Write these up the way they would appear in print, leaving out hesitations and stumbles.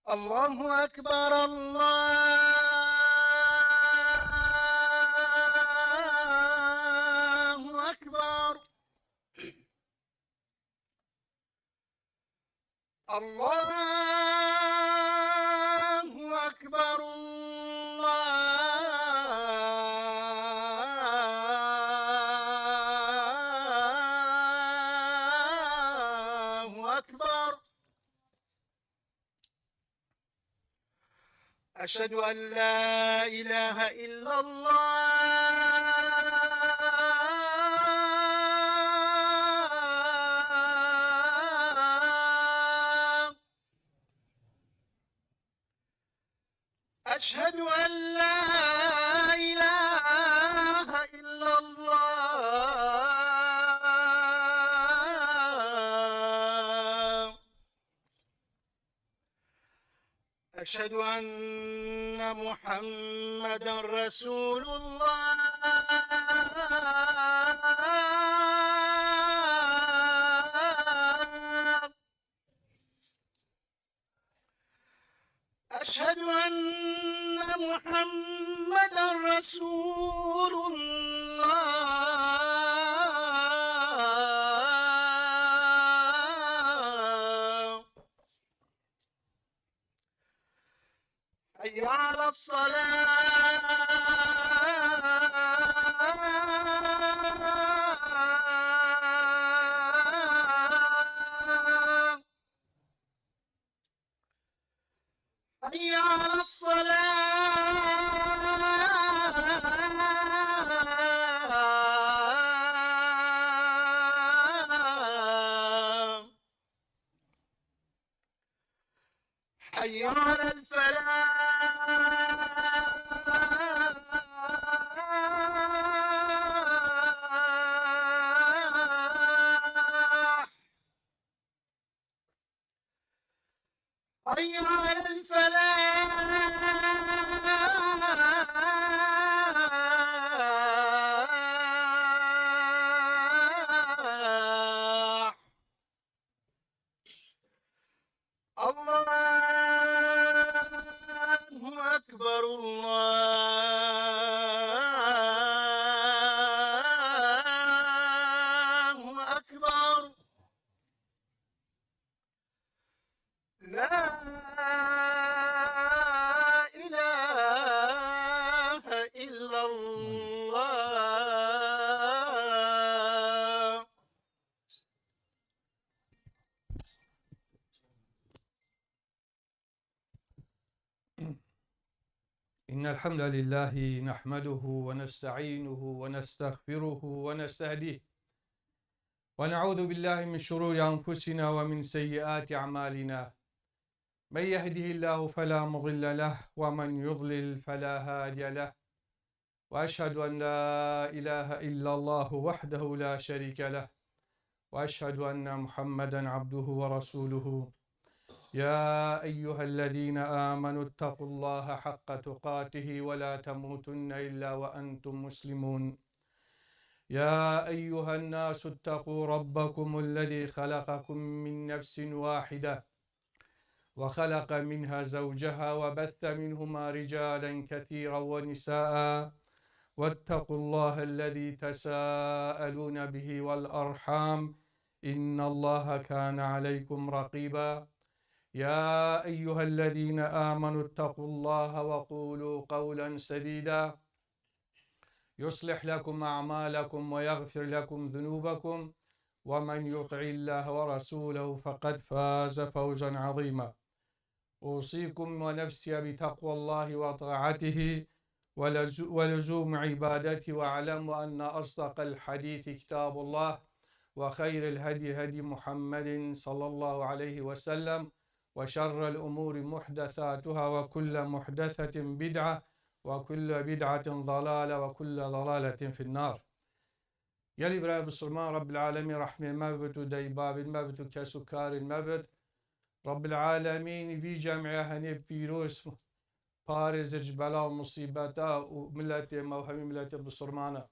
الله أكبر الله أكبر الله أكبر الله أكبر. أشهد أن لا إله إلا الله. أشهد أن لا إله إلا الله. أشهد أن محمدا رسول الله. أشهد أن محمدا رسول الله. حي على الصلاة. حي على الصلاة. حي على الفلاح. حي على الفلاح. الله أكبر الله أكبر. لا إله إلا الله. إن الحمد لله نحمده ونستعينه ونستغفره ونستهديه ونعوذ بالله من شرور أنفسنا ومن سيئات أعمالنا. من يهده الله فلا مضل له ومن يضلل فلا هادي له، وأشهد أن لا إله إلا الله وحده لا شريك له، وأشهد أن محمدا عبده ورسوله. يا أيها الذين آمنوا اتقوا الله حق تقاته ولا تموتن إلا وأنتم مسلمون. يا أيها الناس اتقوا ربكم الذي خلقكم من نفس واحدة وخلق منها زوجها وبث منهما رجالا كثيرا ونساء، واتقوا الله الذي تساءلون به والأرحام إن الله كان عليكم رقيبا. يا أيها الذين آمنوا اتقوا الله وقولوا قولا سديدا يصلح لكم أعمالكم ويغفر لكم ذنوبكم، ومن يطع الله ورسوله فقد فاز فوزا عظيما. أوصيكم ونفسي بتقوى الله وطاعته ولزوم عبادته، واعلموا أن أصدق الحديث كتاب الله، وخير الهدي هدي محمد صلى الله عليه وسلم، وشر الأمور محدثاتها، وكل محدثة بدعة، وكل بدعة ضلالة، وكل ضلالة في النار. يلي برای بسرمان رب العالمين رحمة المبت وديباب المبت وكسكار المبت. رب العالمين في جمعها هني بيروس بارز جبلا ومصيبتا وملت موهمي ملت بسرمانة.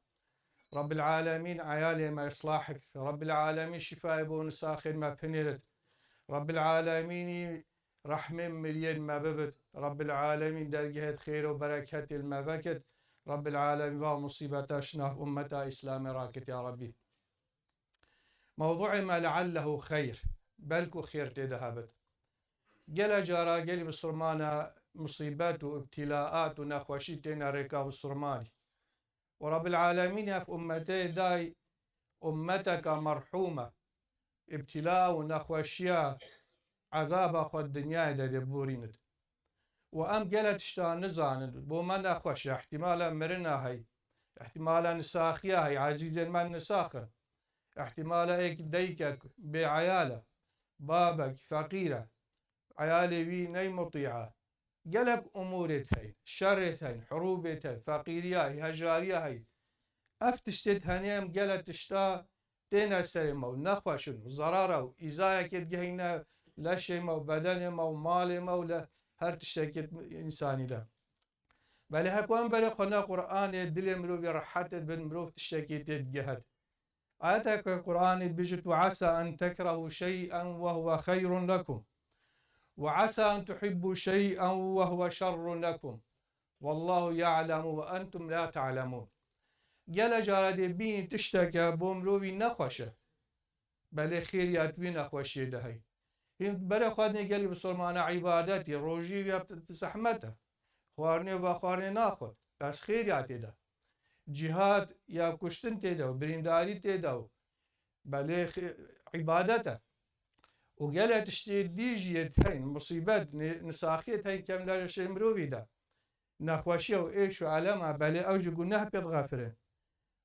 رب العالمين عيالي ما يصلاحك، رب العالمين شفاء بون ساخر ما بنرد، رب العالمين رحمة مليان ما ببت رب العالمين درجة خير وبركة المبكت رب العالمين ومصيبة شناف أمتا إسلام راكت يا ربي. موضوع ما لعله خير بلكو خير تذهبت جل جارا جل بصرمانا مصيبات وابتلاءات ونخوشي تينا ركاب الصرماني ورب العالمين في أمتي داي أمتك مرحومة ابتلاء ونخوشيا عذاب أخو الدنيا دا دبورينت وأم جلت اشتا نزاند بو ما نخوش احتمالا مرنا هاي احتمالا نساخيا هاي عزيزا ما نساخن احتمالا ايك ديكك بعيالة بابك فقيرة عيالي بي ني مطيعة قلب أمورتهاي شرتهاي حروبتهاي فقيرياي هجارياي أفتشتت هنيم قلت اشتا تينا سلمو نخوشن ضرارو إزايا كد جهينا لا شيء مو بدن مو مال مو لا هر تشتكت إنساني لا بل هكوان بل خنا قرآن الدل مروف رحت بن مروف تشتكيت الجهد آياتك القرآن بجت وعسى أن تكرهوا شيئا وهو خير لكم وعسى أن تحبوا شيئا وهو شر لكم والله يعلم وأنتم لا تعلمون جل جارد بين تشتكى بومروفي نخوشه بل خير ياتوي نخوشي دهي بل خادني قالي بسلمان عبادتي روجي بسحمته خوارني وخوارني ناخذ بس خير ياتي ده جهاد يا كشتن تيدو برينداري تيدو بل عبادته وقالت تشتي ديجيت هين مصيبات نساخيت هين كم لا شيء مروفي ده نخوشي وايش وعلامه بل اوجي قلناها بيتغافرين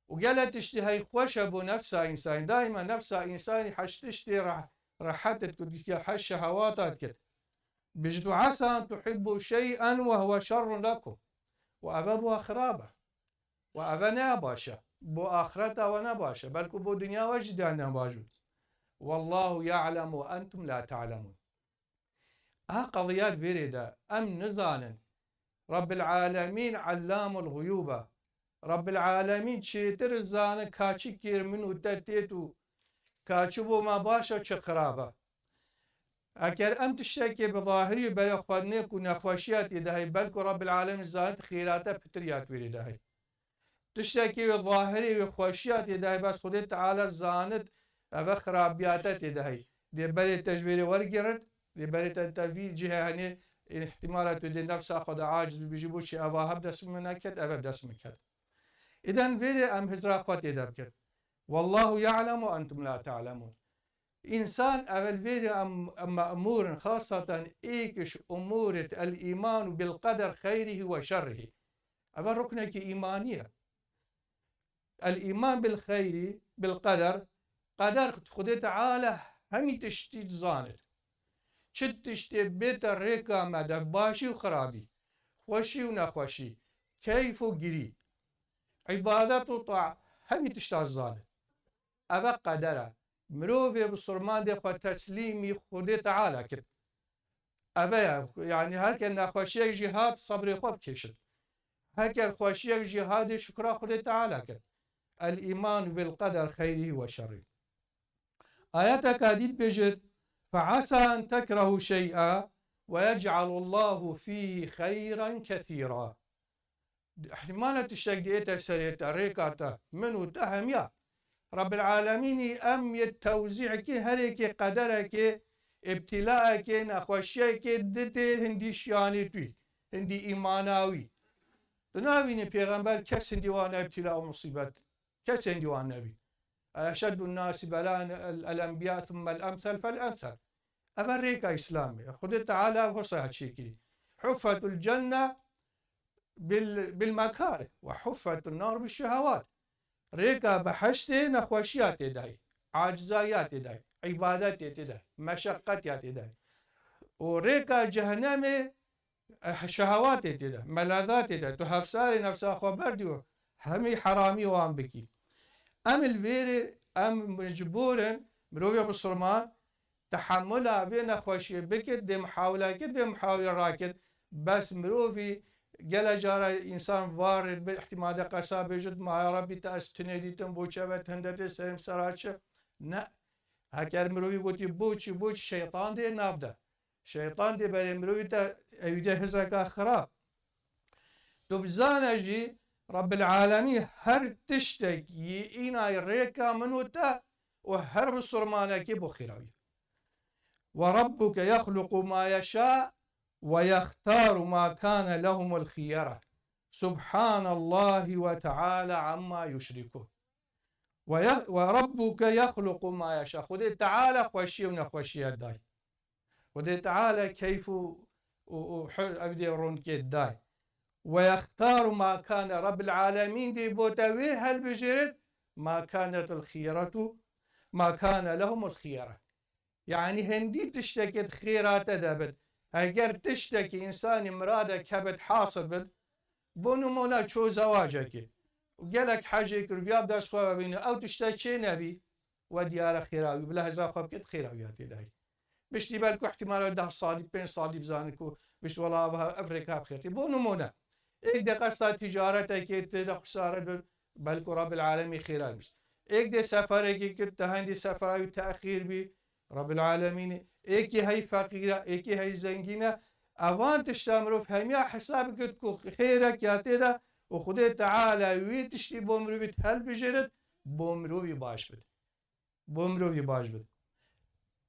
وقالت تشتي هاي خوش ابو نفسها انسان دائما نفسها انسان حش تشتي راحتك حش شهواتك بجد عسى ان تحبوا شيئا وهو شر لكم وابابوا خرابه وابا ناباشا بو اخرته ونباشا بلكو بو دنيا وجدان نباجو والله يعلم وانتم لا تعلمون. قضيات بريده ام نزانا رب العالمين علام الغيوبه رب العالمين شيتر الزانه كاشي كير منو تتيتو كاشبو ما باشا خرابه اكر ام تشتكي بظاهري بل خونيك ونخوشيات يدهي بلكو رب العالمين زانت خيراته بتريات وريدهي تشتكي بظاهري وخوشيات يدهي بس خدي تعالى زانت افا خرابياتات يدهي دي بلي تجبيري ورقرد دي بلي تنتفي جهه يعني احتمالات دي نفس اخذ عاجز بيجيبوا شيء افا هبدس منك افا بدس منك اذا فيري ام هزرا اخوات يدبكت والله يعلم وانتم لا تعلمون. انسان اول فيري ام مامور خاصه ايكش امور الايمان بالقدر خيره وشره اول ركنك ايمانيه الايمان بالخير بالقدر قدر خدي تعالى همي تشتي زانت شت تشتي بيت الريكا مدى باشي وخرابي خوشي ونخوشي كيف وقري عبادات وطاعة همي تشتي زانت أبا قدره مروفي بصرمان دي خو تسليمي خدي تعالى كت أبا يعني هكا نخوشي جهاد صبري خوب كيشت هكا خوشي جهاد شكرا خدي تعالى كت الإيمان بالقدر خيره وشره. آياتك هذه بجد فعسى أن تكرهوا شيئا ويجعل الله فيه خيرا كثيرا. احتمال تشتاق ديتا سريتا ريكاتا منو تهم يا رب العالمين أم يتوزيعك هريك قدرك ابتلاءك نخوشيك دتي هندي شياني هندي إيماناوي تناويني پیغمبر كس هندي وانا ابتلاء ومصيبات كس هندي وانا نبي أشد الناس بلاء الأنبياء ثم الأمثل فالأمثل أفريك إسلامي خذ تعالى وصيحة شيكي حفت الجنة بالمكاره وحفت النار بالشهوات ريكا بحشتي نخوشيات داي عاجزايات داي عبادات داي مشقات داي وريكا جهنم شهوات داي ملاذات داي تهفساري نفسها خبرديو همي حرامي وان بكي ام الفيري ام مجبورا مروي بصرمان تحملها بين خوشي بكت دي محاولة كت دي محاولة راكت بس مروفي قال جارة إنسان وارد باحتمال قصا بيجد ما يا ربي تأستني ديتم بوشبت هندت سيم سراتش نا هكذا مروفي قلت بوش شيطان دي نابدا شيطان دي بل مرويته يجهزك خراب تبزانجي رب العالمين هر تشتكي إنا يريكا منوتا وهر بصرمانك بخيراوي وربك يخلق ما يشاء ويختار ما كان لهم الخيرة سبحان الله وتعالى عما يشركون وربك يخلق ما يشاء خذ تعالى خوشي ونخوشي الداي خذ تعالى كيف أبدي رونك الداي ويختار ما كان رب العالمين دي بوتوي هل بجرد ما كانت الخيرة ما كان لهم الخيرة يعني هندي تشتكي خيرات دبت اگر تشتكي انسان مراده كبت حاصل بد بونو مولا شو زواجك وقالك حاجه كربياب داش خو بينه او تشتكي نبي وديار خيراوي بلا هزا خبكت خيراويات داي باش تبالكو احتمال ده صالب بين صالب زانكو باش والله افريقيا بخير بونو مولا ايك دي قصة تجارتك كده خسارة بالكو رب العالمين خيرا بس ايك دي سفرك كنت هندي سفراوي تأخير بي رب العالمين ايكي هاي فقيرة ايكي هاي زنجينة اوان تشتامرو فهميا حسابك تكو خيرك يا تدا وخده تعالى ويتشتي بومرو بيت هل بجرد بومرو بي باش بد بومرو بي باش بد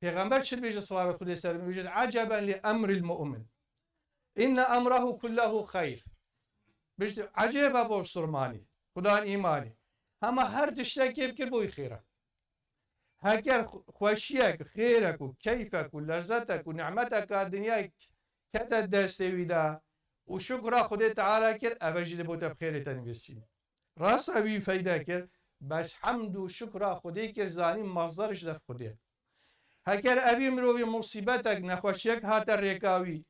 پیغمبر چل بيجي صلى الله عليه وسلم بيجي عجبا لأمر المؤمن إن أمره كله خير بيجي عجيبا بو سرماني خدان إيماني هما هر تشتكي بكر بوي خيرك هكر خوشيك خيرك وكيفك ولذتك ونعمتك الدنيا كتا دستوي دا وشكرا خده تعالى كر أبجي بوتا بخير تنبسين راس أبي فايدة كر بس حمد وشكرا خده كر زاني مصدرش ده خده هكر أبي مروي مصيبتك نخوشيك هات الركاوي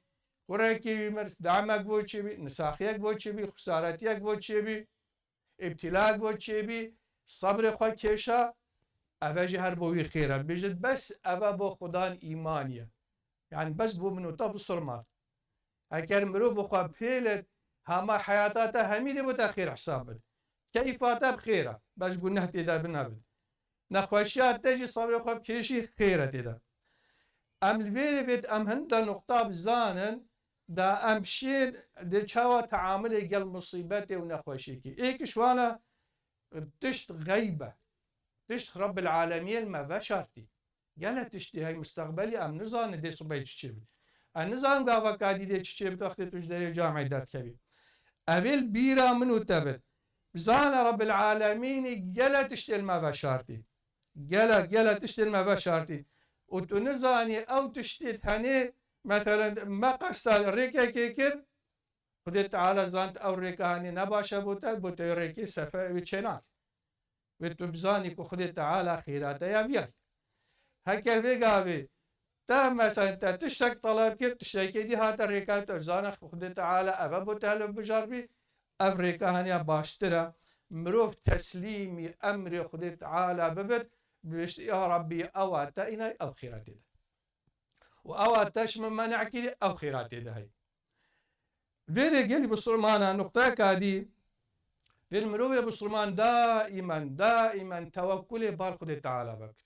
وركي دعمك بوچي بي نساخيك بوچي بي خسارتيك بوچي بي ابتلاك بوچي بي صبر خوا كيشا اوجي هر بوي خيره بجد بس أبا بو خدان إيمانية يعني بس بو منو طب صرمات هكذا مرو بخوا بيلت هما حياتاتا هميدي بوتا خير حسابت كيفاتا بخيرة بس قلنا تدا بنابد نخوشيات تجي صبر خوا بكيشي خيرة تدا ام الفيري فيت ام هندا نقطة بزانن دا ام شيد دي چاوا تعامل قل مصيبتي ونخوشيكي ايك شوانا تشت غيبة تشت رب العالمين ما بشرتي قالت تشتي هاي مستقبلي ام نظام دي صبي تشيب النظام قاوا قادي دي تشيب تاخذ تجدري جامعة دات كبير أبيل بيرا منو تبت بزان رب العالمين قالت تشتي ما بشرتي قالت تشتي ما بشرتي وتنزاني او تشتي هني مثلا ما قصد ريكا كيكر خدت تعالى زانت او ريكا هني نباشا بوتا ريكي سفا وچنات وتبزاني خدت تعالى خيرات يا بيار هكذا بيقابي تا مثلا تا تشتك طلب كيف تشتكي دي هات الريكا تبزانا خدت تعالى ابا بوتا بجربي افريكا هني باشترا مروف تسليمي امر خدت تعالى ببت بيش يا ربي اواتا إنا او خيراتي ده واواتاش من منعكي او خيراتي ده هي فيري قلي بسلمان نقطة كادي في المروية بسلمان دائما توكلي بالخد تعالى بك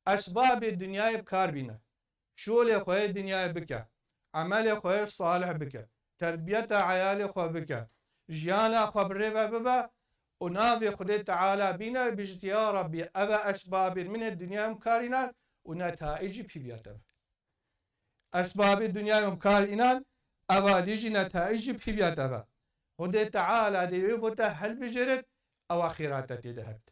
اسباب الدنيا بكار بينا شغل خوي الدنيا بك عمل خوي صالح بك تربية عيال خوي بك جيانا خوي بريفا ببا ونافي خدي تعالى بنا بجت يا ربي أبا أسباب من الدنيا مكارنات ونتائج في بياتها أسباب الدنيا مكارنات أبا ديجي نتائج في بياتها خدي تعالى دي بوتا هل بجرت أو آخرات تدهبت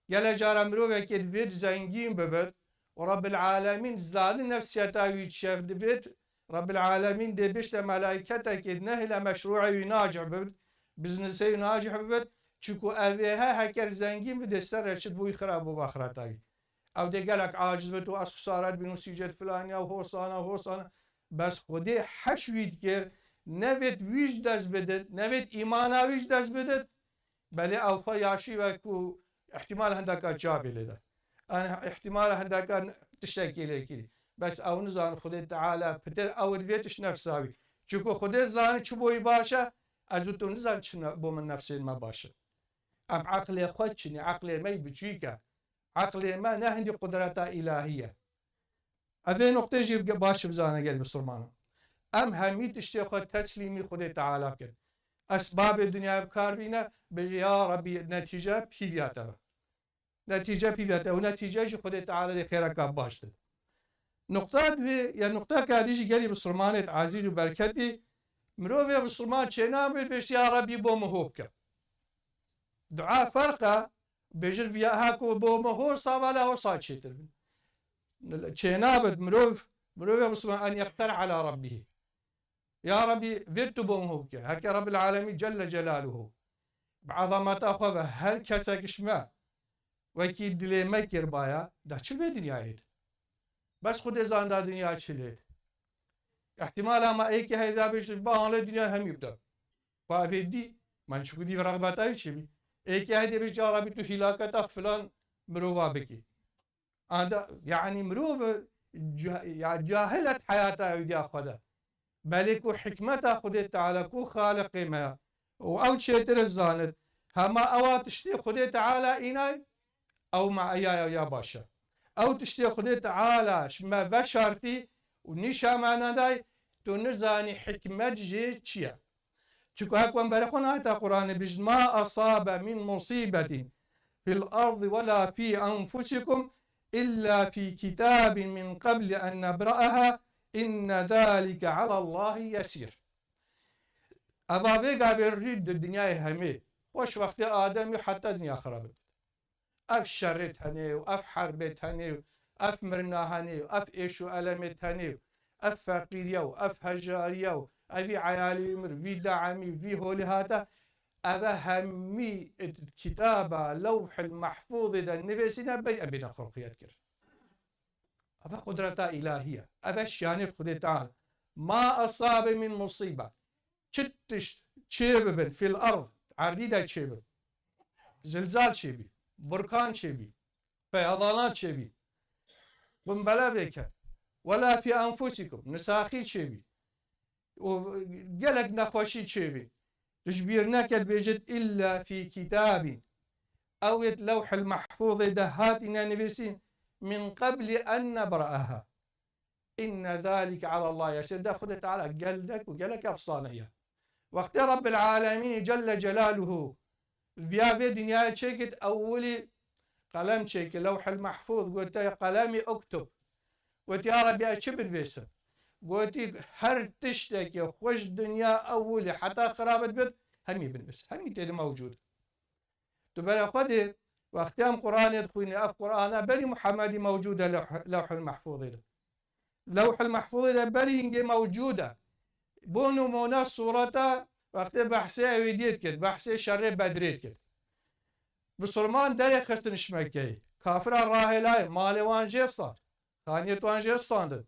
يلا جارا مروفة كد بيت زنجين ببت ورب العالمين زال نفسيتا ويتشاف دبيت رب العالمين دي بيشت ملائكتا كد نهل مشروعي يناجح ببت بزنسي يناجح ببت چونکو اویها هکر زنگین بده سر رشد بوی خراب و باخراتایی او ده گلک عاجز بتو از خسارت بینو سیجت فلانی او حوصانه بس خوده حشوید کر نوید ویج دست بده نوید ایمانا ویج دست بده بله او خوا یاشی و احتمال هندکا جابی لده انا احتمال هندکا تشتکی لیکی بس او نزان خوده تعالی پتر او دویتش نفساوی چونکو خوده زان چو بوی باشه از تو نزان چو بو من نفسین ما باشه ام عقل خدشني عقل ما بجيكا عقل ما نهندي قدرة إلهية أذي نقطة جيب باش بزانا قال بسرمانه أم هميت اشتيخو تسليمي خدي تعالى كن أسباب الدنيا بكاربينا يا ربي نتيجة بيفياتا نتيجة بيفياتا ونتيجة جي خدي تعالى لخيرك باشتد نقطة يا نقطة كاديجي قالي بسرمانة عزيز وبركتي مروفي بسرمان شنامل بيش يا ربي بومهوبك دعاء فرقة بيجر فيها هاكو بومهور صابا له صاد شتر شنابد مروف بسرمان أن يختار على ربه يا ربي فيرتو بومهوبك هكا رب العالمين جل جلاله بعظمة أخوة هل كسك شما وكي دلي مكر بايا ده شو في دنيا هيد بس خود زان دا دنيا شليت احتمال اما ايكي هيدا بيش باهان الدنيا هم يبدا فافيدي من شو دي رغبات اي شيء ايكي هيدا بيش يا ربي تو هلاكتا فلان مروفا بكي هذا يعني مروف يعني جاهلة حياته يدي اخذها بلكو حكمته خديت تعالى كو خالق ما او شيء ترزانت هما اوات تشتي خديت تعالى ايناي او مع يا باشا او تشتي خديت تعالى شما بشرتي ونشا معنا داي تو نزاني حكمة جي تشيا شكو هكوان برخون هاتا قرآن بيج ما أصاب من مصيبة في الأرض ولا في أنفسكم إلا في كتاب من قبل أن نبرأها إن ذلك على الله يسير أضافي قابل ريد الدنيا همي وش وقت آدمي حتى الدنيا خربت أف شرت هني وأف حربت هني أف مرنا هني وأف إيشو ألمت هني أف فقيريا وأف هجاريا أفي عيالي يمر في دعمي في هولي هذا أبا همي الكتابة لوح المحفوظ إذا النفسنا بي أبنا خلقيات كر أبا قدرة إلهية أبا الشاني خدي تعالى ما أصاب من مصيبة شتش تشيبب في الأرض عريدة تشيبب زلزال شيبي بركان شيبي فيضانات شيبي قنبلة بك ولا في أنفسكم نساخي شيبي وقلق نخوشي شيبي تشبير نكد بيجد إلا في كتاب أو لوح المحفوظ دهاتنا نبيسين من قبل أن نبرأها إن ذلك على الله يسير ده خذ تعالى قلدك وقلك أبصانية وقت رب العالمين جل جلاله في دنيا شكت أولي قلم شيك لوح المحفوظ قلت يا قلمي اكتب قلت يا ربي أشبر بيسر قلت هر تشتكي خوش دنيا أولي حتى خراب البيت همي بالنسبة همي تلي موجود تبقى خذي واختام قرآن يدخلني أف قرآن بني محمد موجودة لوح المحفوظ ده لوح المحفوظ ده بني موجودة بونو مونا صورته وقت بحثي ويديت كده بحثي شر بدريت كده بسلمان ده خستن شمكي كافر راهلاي مالي وانجستان ثانية وانجستان ده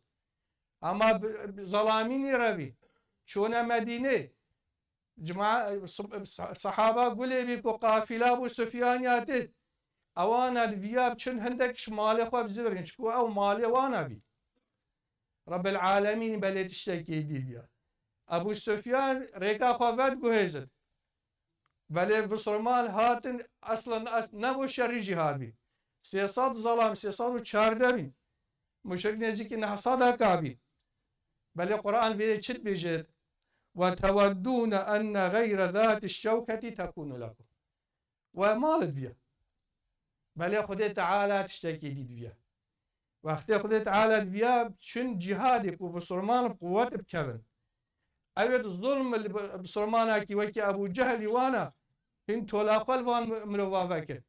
اما ظلامين روي شون مدينة جماعة صحابة قولي بيكو قافلة ابو سفيان ياتي اوانا الفياب شن هندك شمالي خواب زبرين شكو او مالي وانا بي رب العالمين بلد الشيكي دي بيا ابو سفيان ريكا خوابات قهيزت بلي بسرمان هاتن اصلا نبو شري جهاد بي سيصاد ظلام سيصاد وچارده بي مشرك نزيكي نحصاد كابي بل القرآن بيجد بيجد وتودون أن غير ذات الشوكة تكون لكم ومالت فيها بل يأخذ تعالى تشتكي دي فيها وقت يأخذ تعالى فيها شن جهادك وبسرمان بقوة بكبن أبيت الظلم اللي بسرمانك وكي أبو جهل وانا انت ولا قلبان مروافك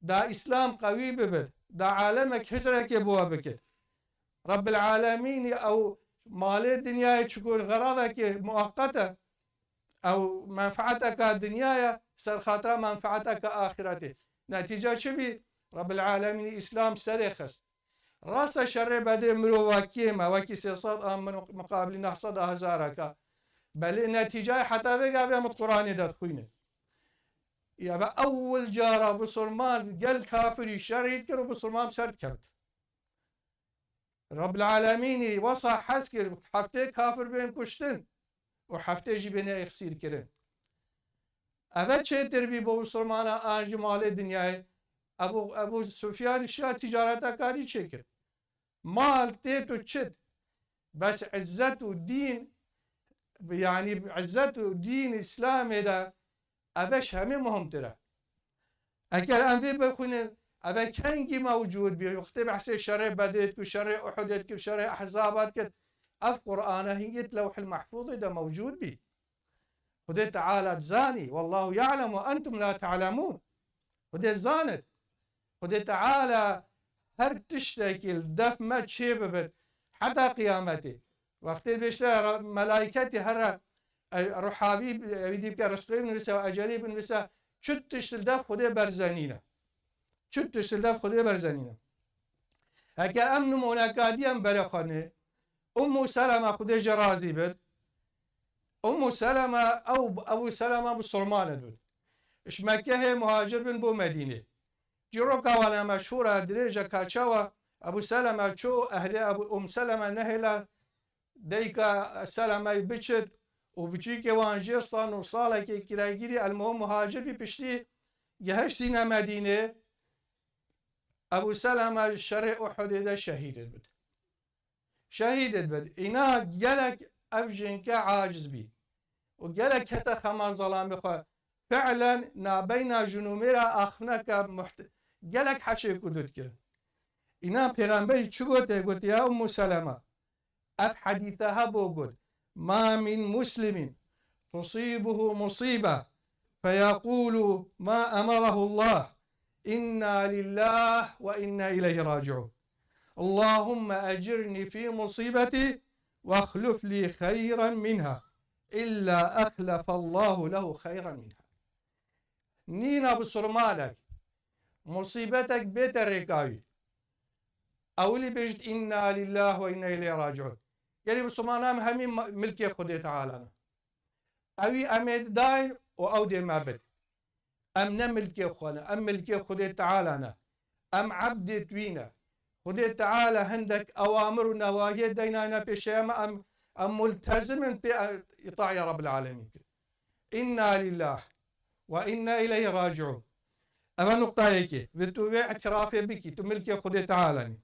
دا إسلام قوي ببد دا عالمك حسرك يبوا بك رب العالمين أو مال الدنيا تشكون غراضك مؤقتة أو منفعتك الدنيا سر خاطر منفعتك آخرته نتيجة شبي رب العالمين إسلام سرخست راس شر بدر مرو وكيما وكي سيصاد من مقابل نحصد هزارك بل نتيجة حتى بقى بهم القرآن دخوينه يا أول جارة بسلمان قال كافر الشر يذكر بسلمان سرد كبت رب العالمين وصى حسكر حفتي كافر بين كشتن وحفتي جي بين يخسير كرن أفاد شيء تربي بو سلمان آنج مال الدنيا أبو سفيان الشاه تجارته كاري شكر مال تيتو تشد بس عزت ودين يعني عزت ودين إسلام ده أفش همه مهم ترى أكل أنفي بخونه أفا كنجي موجود بي وقت بحسي شرع بدرت وشرع أحدت وشرع أحزابات كت أف قرآن هي لوح المحفوظ ده موجود بي خدي تعالى زاني والله يعلم وأنتم لا تعلمون خدي زانت خدي تعالى هر تشتكي الدف ما تشيب حتى قيامتي وقت بيشتغل ملائكتي هر رحابي يديك رسقي من نساء أجلي من نساء شد تشتل دف خدي برزانينا شد تشتل دف خدي برزانينا هكا أمن مناكاديا برخانه أم سلمة خدي جرازي بد أم سلمة أو أبو سلمة بسلمان دود إش مكة مهاجر بن بو مدينة جروكا ولا مشهورة دريجة كاتشوا أبو سلمة شو أهل أبو أم سلمة نهلا ديكا سلمة بيشت وبيجيك وانجستان وصالك كرايجري المهم مهاجر بيشتي جهشتنا مدينة أبو سلمة شرع أحد ده شهيد بد شهيد بد إنا جلك أفجنك عاجز بي وجلك حتى خمر ظلام خو فعلا نابينا جنوميرا أخناك جلك حشي كدود كده إنا پیغمبر چو قلت يا أم سلمة أف حديثها بوقل ما من مسلم تصيبه مصيبة فيقول ما أمره الله إنا لله وإنا إليه راجعون اللهم أجرني في مصيبتي واخلف لي خيرا منها إلا أخلف الله له خيرا منها نينا بسرمالك مصيبتك بيت الركاوي أولي بيجد إنا لله وإنا إليه راجعون يعني بسرمانام همين ملكي خدي تعالى أوي أمد داين وأودي معبد أم نملكي خوانا أم ملكي خدي تعالى أم عبد توينا خدي تعالى عندك أوامر ونواهي دينانا بشيما أم ملتزم بإطاعة يا رب العالمين إنا لله وإنا إليه راجعون أما نقطة هيك بتوبة اعترافي بك تملكي خدي تعالى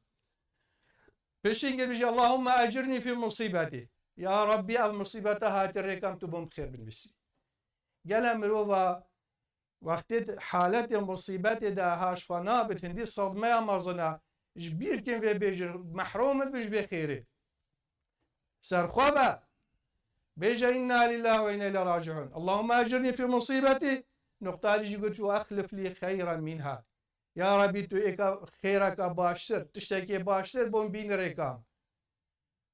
بشينجل بيجي اللهم أجرني في مصيبتي يا ربي أو مصيبتها هات الرقم تبهم خير بالمسي قال مروفا وقت حالة مصيبتي ده هاش فنابت هندي صدمة مرزنا جبير كم في بيجي محروم بيج بخيره سرخوبة بيجي إنا لله وإنا إليه راجعون اللهم أجرني في مصيبتي نقطة اللي قلت وأخلف لي خيرا منها يا ربي تو إيكا خيرك باشتر تشتكي باشتر بون بين ريكام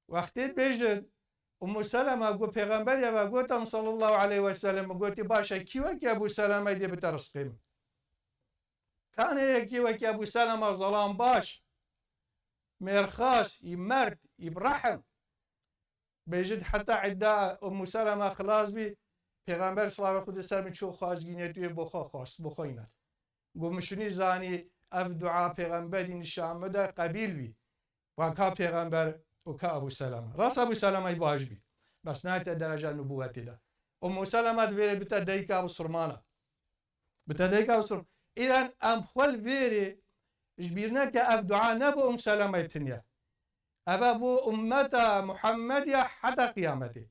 وقت بيجي أم سلمة أقول پیغمبر يا وقوتم صلى الله عليه وسلم قلت باشا كيوك يا أبو سلمة دي بترسقيم كان كيوك يا أبو سلمة ظلام باش مرخاص يمرت يبرحم بيجد حتى عداء أم سلمة خلاص بي پیغمبر صلى الله عليه وسلم شو خازگینه توی بخوا خواست بخوینه گو مشونی زانی اف دعا پیغمبری نشان مده قبیل بی و که پیغمبر و که ابو سلمه راست ابو سلمه باش بی بس نهایت درجه نبوتی ده ام سلمه دویره بتا دیکا ابو سرمانه بتا دیکا ابو سرمانه ایدن ام خول ویره جبیرنه که اف دعا نبو ام سلمه تنیه افا بو امتا محمدیه حتی قیامته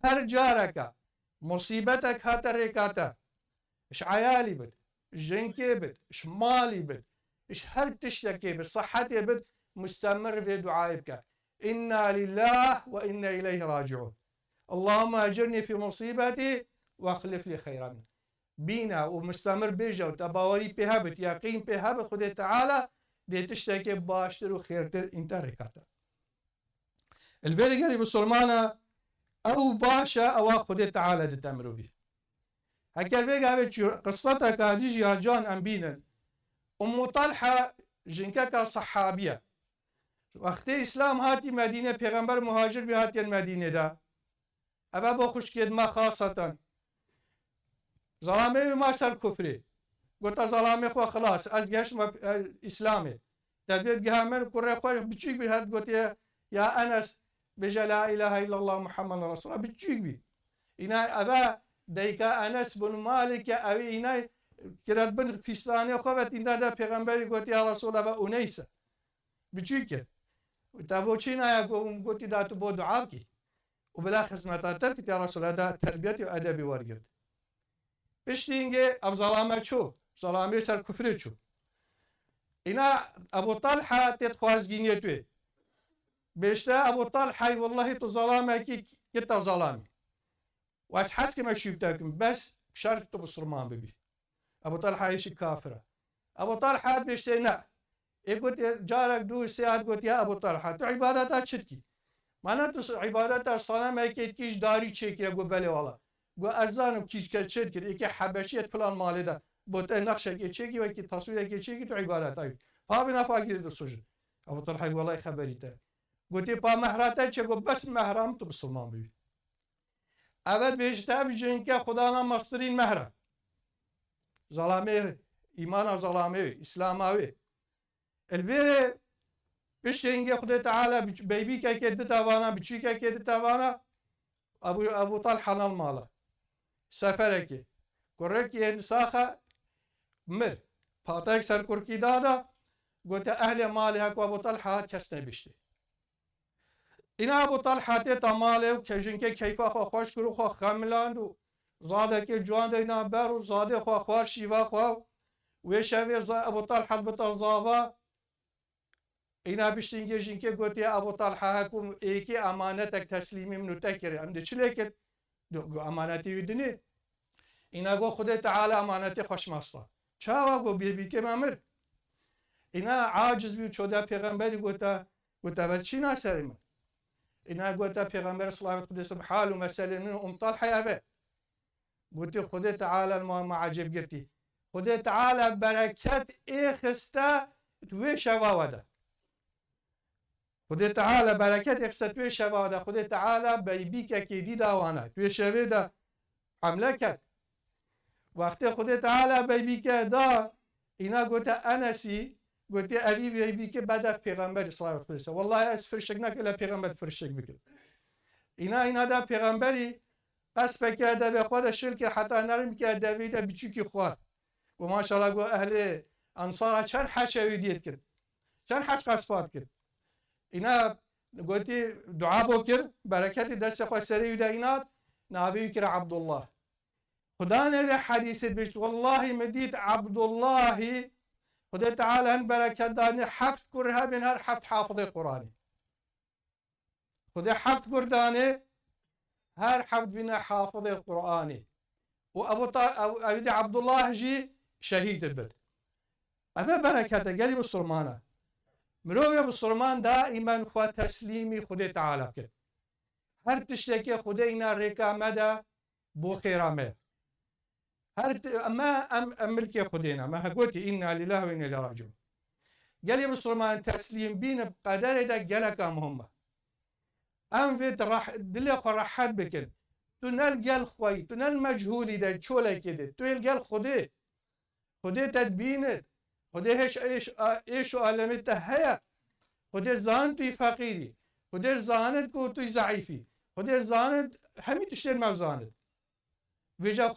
هر جارکه مصيبتك هات الريكاتا اش عيالي بد اش جنكي بد اش مالي بد اش هر تشتكي بد صحتي بد مستمر في دعائك إنا لله وإنا إليه راجعون اللهم أجرني في مصيبتي واخلف لي خيرا منها بينا ومستمر بيجا وتباوري بهبت يقين بهبت خدي تعالى دي تشتكي باشتر وخيرتر انت ريكاتا البيري قالي بسلمانة أو باشا أو خدي تعالى تتمروا به هكذا بيجا قصتك هديجي يا جان أمبينا أم طلحة جنكك صحابية وقت إسلام هاتي مدينة پیغمبر مهاجر بهاتي المدينة ده أبا بخش كد ما خاصة ظلامي ما سر كفري قلت ظلامي خو خلاص از جهش إسلامي تدبير جهامن كره خو بتشيك بهاد قلت يا أنس بجا لا إله إلا الله محمد رسول الله بتشيك بي إنا أبا ديكا أنس بن مالك أبي إنا كرد بن فيستاني خوات إنا ده پیغمبر قلت يا رسول الله أنيسة بتشيك وتابو تشينا يقوم قلت دا تبو دعاكي وبلا خزنة تركت يا رسول الله تربيتي وأدبي ورقت بشتينجي أب ظلامة شو ظلامة سر كفر شو إنا أبو طلحة تتخوازجين يتوي بيشتا أبو طلحة والله تظلامة كي كتا ظلامي وأسحس كما شوفتكم بس شرط بصرمان ببي أبو طلحة يشي كافرة أبو طلحة بيشتينا يقول جارك دو سياد قلت يا أبو طلحة تو عبادتها شتكي معناته عبادتها الصلاة ما كيش داري تشيكي يقول بلي والله قول أزانم كيش كتشتكي إيكي حبشية فلان مالي ده بوت نقشة كيشيكي ويكي تصوير كيشيكي تو عبادتها فابي نفاقي دو السجن أبو طلحة يقول والله خبريته قلت با مهراته يقول بس مهرام تو بسلمان بي أبد بيشتا بجنك خدانا مصرين مهرة ظلامي إيمانا ظلامي إسلامي البيري بشتينجي خدي تعالى بيبيكا كيد تاوانا بتشيكا كيد تاوانا أبو طلحة المالا سفركي كوركي نساخة مر فاتك سر كوركي دادا قلت أهل مالي هكو أبو طلحة كسني بشتي إنا أبو طلحة تيتا مالي وكجنكي كيفا خوا خوش كرو خوا خملاندو زاده كي جوان دينا بارو زاده خوا خوار شيفا خوا ويشاوي أبو طلحة بطر زافا إنا بشتينجي جنكي قلت يا أبو طلحة هكو إيكي أمانتك تسليمي منو تكري أمدي چليكت أمانتي يدني إنا قو خدي تعالى أمانتي خوش مصطا چاوا قو بيبيكي مامر إنا عاجز بيو چودا پیغمبری قلتا بل چي ناسرين إنا قلتا پیغمبر صلى الله عليه وسلم حال ومسألة منه طلحة أبا قلت خدي تعالى ما عجب قلتي خدي تعالى بركات إخستا توي شوا ودا خدي تعالى بركات إخستا توي شوا ودا خدي تعالى بيبيك كيدي داوانا توي شوا دا عملكت وقت خدي تعالى بيبيك دا إنا قلت أنسي قلت أبي بيبيك بدأ پیغمبر صلى الله عليه وسلم والله أسفرشك نكلا پیغمبر فرشك بكل إنا دا پیغمبري أسبك هذا بخواد الشركة حتى نرم كهذا بيدا بتشوكي خوار وما شاء الله قو أهل أنصار كان حاشا يديت كده كان حاش قصفات كده إنا قلتي دعاء بكر بركة دست خو سري ودينات نبي كر عبد الله خدا نبي حديث بيشت والله مديت عبد الله خدا تعالى هن بركة داني حفظ كرها بنهار حفظ حافظ القرآن خدا حفظ كرداني هر حفظ بنا حافظ القرآن وأبو عبد الله جي شهيد البدر هذا بركة قالي بالسلمانة مروي بالسلمان دائما خو تسليمي خدي تعالى كده هر تشتكي خدينا ريكا مدى بو خيرامه هر أم ملكي خدينا ما هقولتي إنا لله وإنا إليه راجعون قالي بالسلمان تسليم بين بقدر ده قالك مهمة أم فيت راح دلي خو راحت بكن تنال قال خوي تنال مجهولي ده شولا كده تقول قال خدي تدبينت خدي ايش علمته هيا خدي زانتي فقيري خدي زانت كوتي ضعيفي خدي زانت همي تشتري ما زانت بيجا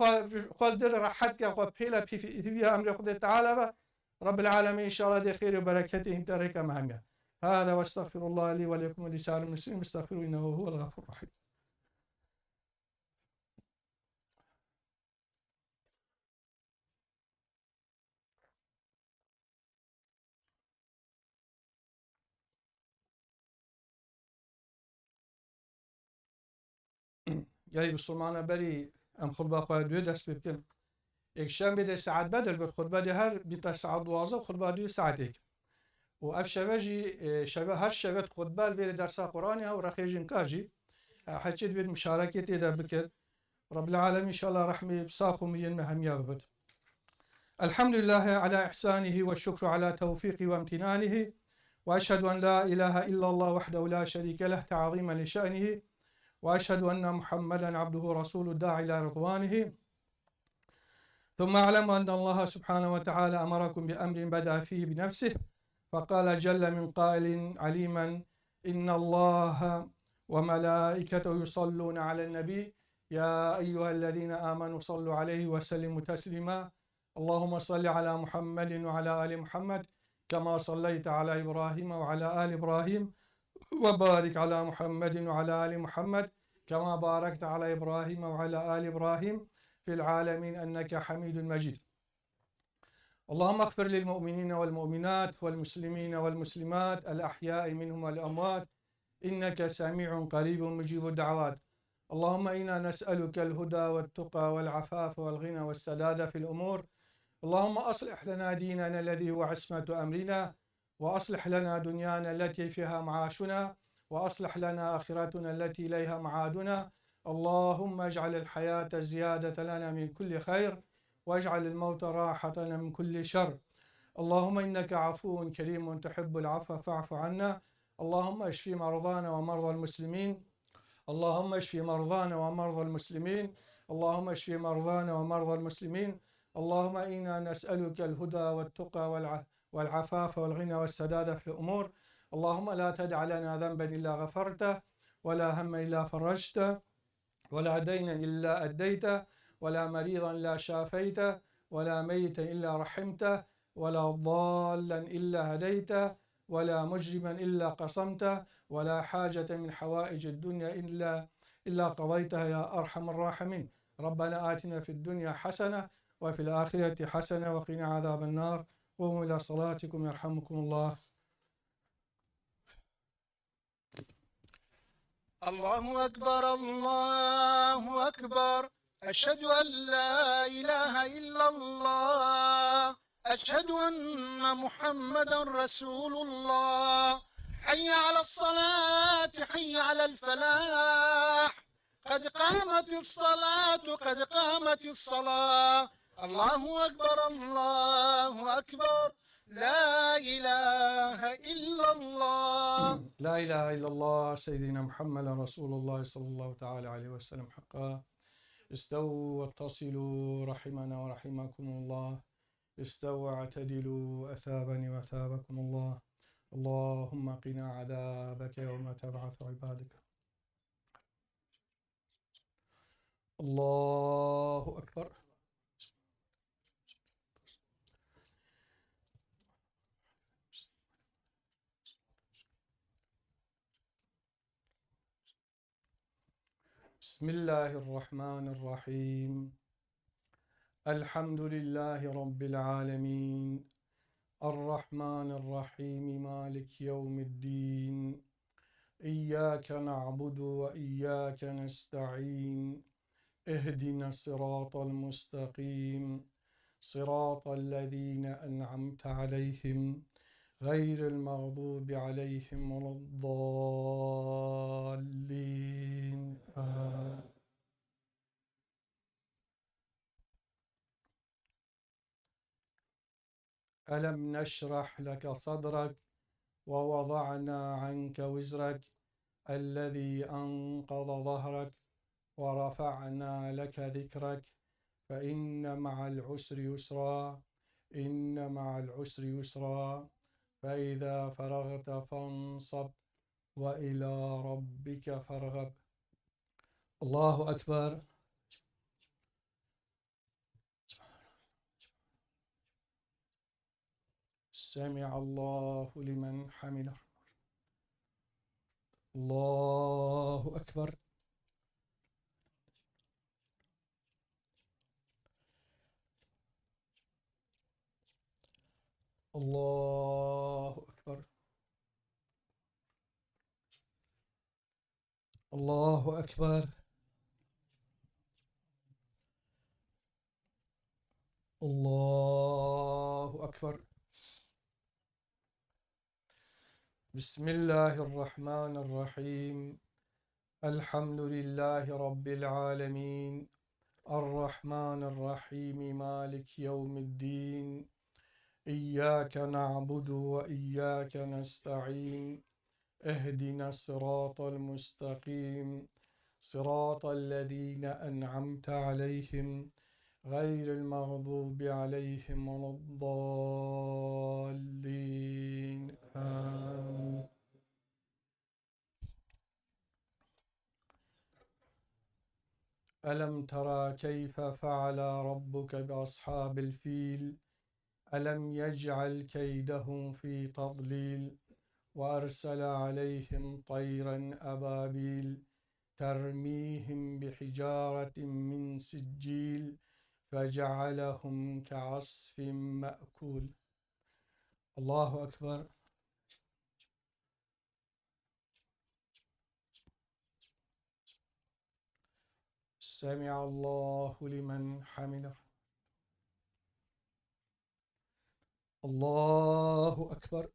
خو دل راحت كا خو بيلا في امر خدي تعالى رب العالمين ان شاء الله دي خير وبركته انت ريك مهمه هذا واستغفر الله لي ولكم ولسائر المسلمين استغفروا انه هو الغفور الرحيم. يعني بسلمانه بري ام خطبه خو دو دست بكن اكشام بده ساعات بدل بالخطبه دي هر بتا ساعات دوازه خطبه دي ساعتك و شباجي شبه هر شبت خطبه بير درس قراني او رخيجن كاجي حكيت بالمشاركه ده بكر رب العالمين ان شاء الله رحمي بصاخهم ينهم يغبط. الحمد لله على احسانه والشكر على توفيقه وامتنانه واشهد ان لا اله الا الله وحده لا شريك له تعظيما لشانه واشهد ان محمدا عبده ورسوله الداعي الى رضوانه. ثم اعلم ان الله سبحانه وتعالى امركم بامر بدا فيه بنفسه فقال جل من قائل عليما إن الله وملائكته يصلون على النبي يا أيها الذين آمنوا صلوا عليه وسلموا تسليما اللهم صل على محمد وعلى آل محمد كما صليت على إبراهيم وعلى آل إبراهيم وبارك على محمد وعلى آل محمد كما باركت على إبراهيم وعلى آل إبراهيم في العالمين أنك حميد مجيد. اللهم اغفر للمؤمنين والمؤمنات والمسلمين والمسلمات الأحياء منهم والأموات إنك سميع قريب مجيب الدعوات. اللهم إنا نسألك الهدى والتقى والعفاف والغنى والسداد في الأمور. اللهم أصلح لنا ديننا الذي هو عصمة أمرنا، وأصلح لنا دنيانا التي فيها معاشنا، وأصلح لنا آخرتنا التي إليها معادنا. اللهم اجعل الحياة زيادة لنا من كل خير، واجعل الموت راحة لنا من كل شر. اللهم إنك عفو كريم تحب العفو فاعف عنا. اللهم اشف مرضانا ومرضى المسلمين. اللهم اشف مرضانا ومرضى المسلمين. اللهم اشف مرضانا ومرضى المسلمين. اللهم إنا نسألك الهدى والتقى والعفاف والغنى والسداد في الأمور. اللهم لا تدع لنا ذنبا إلا غفرته، ولا هم إلا فرجته، ولا دينا إلا أديته، ولا مريضا إلا شافيته، ولا ميتا إلا رحمته، ولا ضالا إلا هديته، ولا مجرما إلا قصمته، ولا حاجة من حوائج الدنيا إلا قضيتها يا أرحم الراحمين. ربنا آتنا في الدنيا حسنة وفي الآخرة حسنة وقنا عذاب النار. قوموا إلى صلاتكم يرحمكم الله. الله أكبر الله أكبر. أشهد أن لا إله إلا الله. أشهد أن محمدا رسول الله. حي على الصلاة حي على الفلاح. قد قامت الصلاة قد قامت الصلاة. الله أكبر الله أكبر. لا إله إلا الله. لا إله إلا الله سيدنا محمد رسول الله صلى الله تعالى عليه وسلم حقا. استووا واتصلوا رحمنا ورحمكم الله. استووا اعتدلوا أثابني وأثابكم الله. اللهم قنا عذابك يوم تبعث عبادك. الله أكبر. بسم الله الرحمن الرحيم. الحمد لله رب العالمين، الرحمن الرحيم، مالك يوم الدين. إياك نعبد وإياك نستعين. اهدنا الصراط المستقيم، صراط الذين أنعمت عليهم غير المغضوب عليهم ولا الضالين. ألم نشرح لك صدرك ووضعنا عنك وزرك الذي أنقض ظهرك ورفعنا لك ذكرك فإن مع العسر يسرا. إن مع العسر يسرا. فإذا فرغت فانصب وإلى ربك فارغب. الله أكبر. سمع الله لمن حمده. الله أكبر. الله أكبر. الله أكبر. الله أكبر. بسم الله الرحمن الرحيم. الحمد لله رب العالمين، الرحمن الرحيم، مالك يوم الدين. إياك نعبد وإياك نستعين. اهدنا الصراط المستقيم، صراط الذين أنعمت عليهم غير المغضوب عليهم ولا الضالين. آمين. ألم ترى كيف فعل ربك بأصحاب الفيل؟ ألم يجعل كيدهم في تضليل وأرسل عليهم طيرا أبابيل ترميهم بحجارة من سجيل فجعلهم كعصف مأكول. الله أكبر. سمع الله لمن حمده. الله أكبر.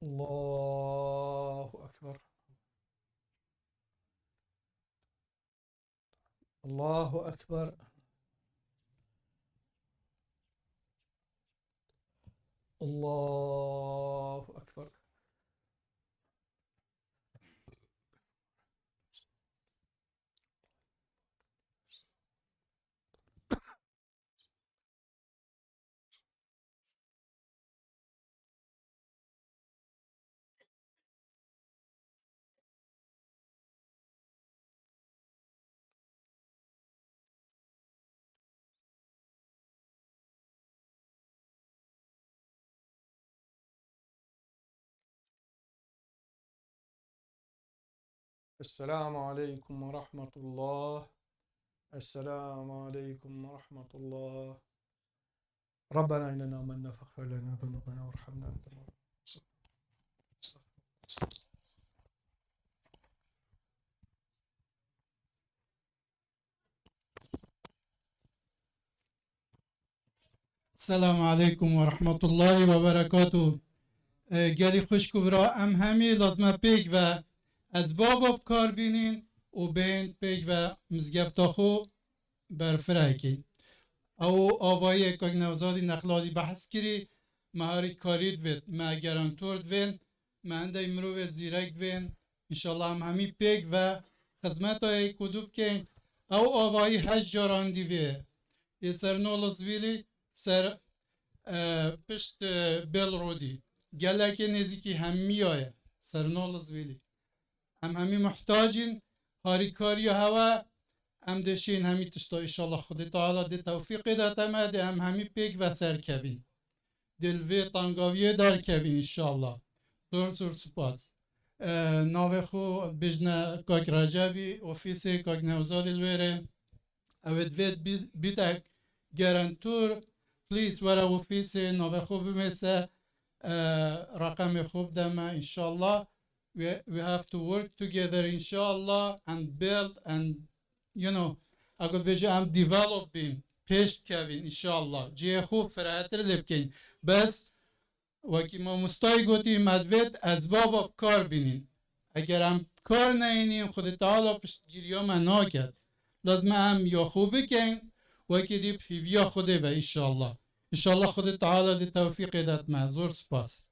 الله أكبر. الله أكبر. الله أكبر. السلام عليكم ورحمة الله. السلام عليكم ورحمة الله. ربنا إننا آمنا فاغفر لنا ذنوبنا وارحمنا أنت مولانا. السلام عليكم ورحمة الله وبركاته. گلی خوش کبرا ام همی لازمه پیگ و از باب کار بینین و بین پیگ و مزگفتا خو برفره کن او آوایی که نوزادی نقلادی بحث کری مهاری کارید وید ما گرانتورد وین ما هنده امرو زیرک وین انشالله هم همی پیگ و خدمت های کدوب کن او آوایی هش جاراندی وی یه سرنولز ویلی سر پشت بیل رودی گله که نزیکی همی آیه سرنولز ویلی هم همی محتاجین هاری کاری هوا هم دشین همی تشتا انشالله خود تعالی دی توفیق داتمه دی هم همی پیک و سر کبین دلوی تانگاویه در کبین انشالله دور سور سپاس ناوه خو بجنه کاک رجبی اوفیس کاک نوزاد الویره اوید وید بیتک گرانتور پلیز ورا اوفیس ناوه خو بمیسه رقم خوب دمه انشالله we have to work together inshallah and build and you know اگر بجه هم developing پیش کوین انشالله جه خوب فراتر لبکین بس وکی ما مستای گوتی مدوید از باب کار بینین اگر هم کار نینین خود تعالی پشتگیری ها من ناکد لازم هم یا خوبه کن وکی دی پیویا خوده و انشالله خود تعالی دی توفیق داد معذور سپاس